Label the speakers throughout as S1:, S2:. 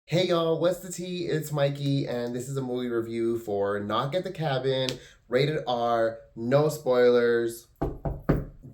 S1: Hey y'all, what's the tea? It's Mikey, and this is a movie review for Knock at the Cabin, rated R, no spoilers,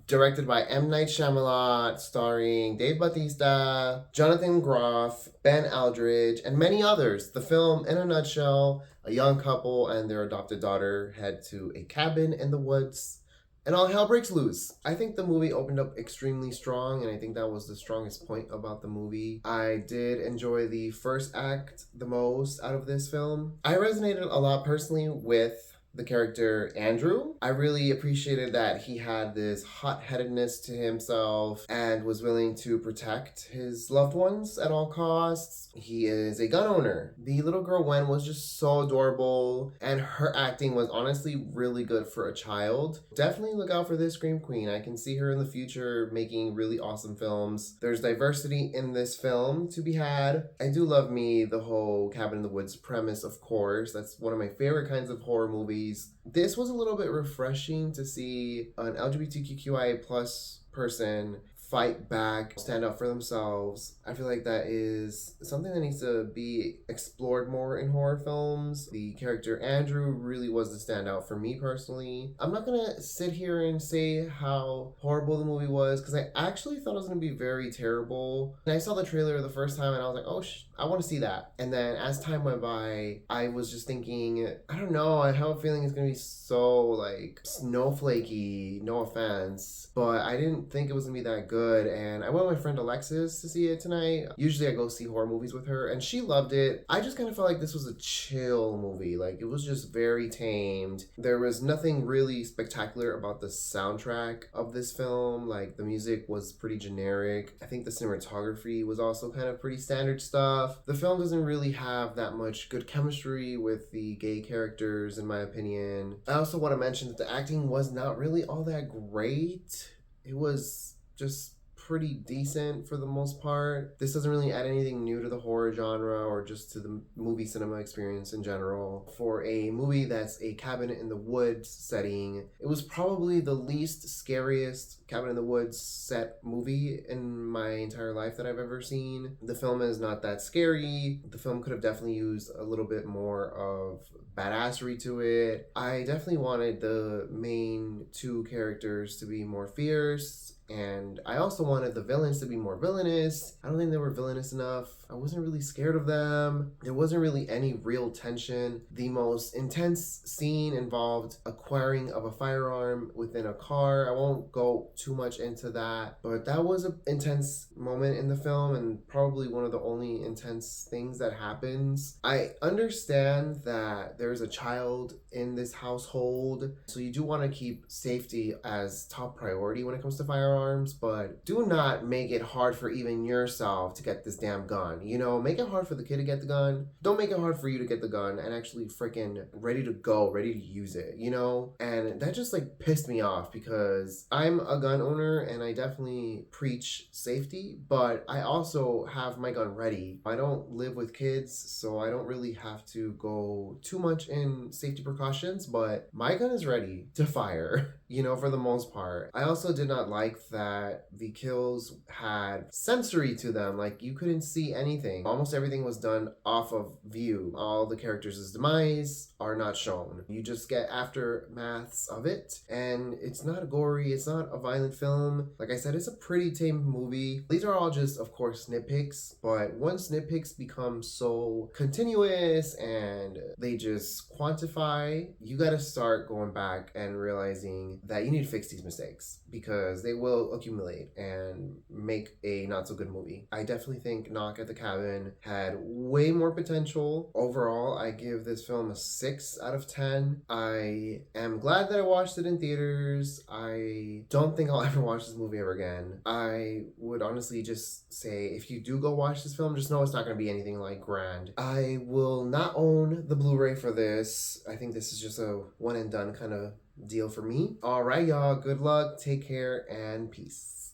S1: directed by M. Night Shyamalan, starring Dave Bautista, Jonathan Groff, Ben Aldridge, and many others. The film, in a nutshell, a young couple and their adopted daughter head to a cabin in the woods and all hell breaks loose. I think the movie opened up extremely strong, and I think that was the strongest point about the movie. I did enjoy the first act the most out of this film. I resonated a lot personally with the character Andrew. I really appreciated that he had this hot headedness to himself and was willing to protect his loved ones at all costs. He is a gun owner. The little girl Wen was just so adorable, and her acting was honestly really good for a child. Definitely look out for this Scream Queen. I can see her in the future making really awesome films. There's diversity in this film to be had. I do love me the whole cabin in the woods premise, of course. That's one of my favorite kinds of horror movies. This was a little bit refreshing to see an LGBTQIA plus person fight back, stand up for themselves. I feel like that is something that needs to be explored more in horror films. The character Andrew really was the standout for me personally. I'm not gonna sit here and say how horrible the movie was because I actually thought it was gonna be very terrible. And I saw the trailer the first time and I was like, oh, I want to see that. And then as time went by, I was just thinking, I don't know, I have a feeling it's gonna be so like snowflakey, no offense, but I didn't think it was gonna be that good. And I went with my friend Alexis to see it tonight. Usually I go see horror movies with her and she loved it. I just kind of felt like this was a chill movie. Like it was just very tamed. There was nothing really spectacular about the soundtrack of this film. Like the music was pretty generic. I think the cinematography was also kind of pretty standard stuff. The film doesn't really have that much good chemistry with the gay characters, in my opinion. I also want to mention that the acting was not really all that great. It was just pretty decent for the most part. This doesn't really add anything new to the horror genre or just to the movie cinema experience in general. For a movie that's a cabin in the woods setting, it was probably the least scariest cabin in the woods set movie in my entire life that I've ever seen. The film is not that scary. The film could have definitely used a little bit more of badassery to it. I definitely wanted the main two characters to be more fierce, and I also wanted the villains to be more villainous. I don't think they were villainous enough. I wasn't really scared of them. There wasn't really any real tension. The most intense scene involved acquiring of a firearm within a car. I won't go too much into that, but that was an intense moment in the film and probably one of the only intense things that happens. I understand that there's a child in this household, so you do want to keep safety as top priority when it comes to firearms, but do not make it hard for even yourself to get this damn gun. You know, make it hard for the kid to get the gun. Don't make it hard for you to get the gun and actually freaking ready to go, ready to use it, you know? And that just like pissed me off because I'm a gun owner and I definitely preach safety, but I also have my gun ready. I don't live with kids, so I don't really have to go too much in safety precautions, but my gun is ready to fire, you know, for the most part. I also did not like that the kills had sensory to them. Like you couldn't see anything. Almost everything was done off of view. All the characters' demise are not shown. You just get aftermaths of it, and it's not gory, it's not a violent film. Like I said, it's a pretty tame movie. These are all just, of course, nitpicks, but once nitpicks become so continuous and they just quantify, you gotta start going back and realizing that you need to fix these mistakes because they will accumulate and make a not so good movie. I definitely think Knock at the Cabin had way more potential. Overall, I give this film a 6 out of 10. I am glad that I watched it in theaters. I don't think I'll ever watch this movie ever again. I would honestly just say if you do go watch this film, just know it's not going to be anything like grand. I will not own the Blu-ray for this. I think this is just a one and done kind of deal for me. All right, y'all. Good luck. Take care and peace.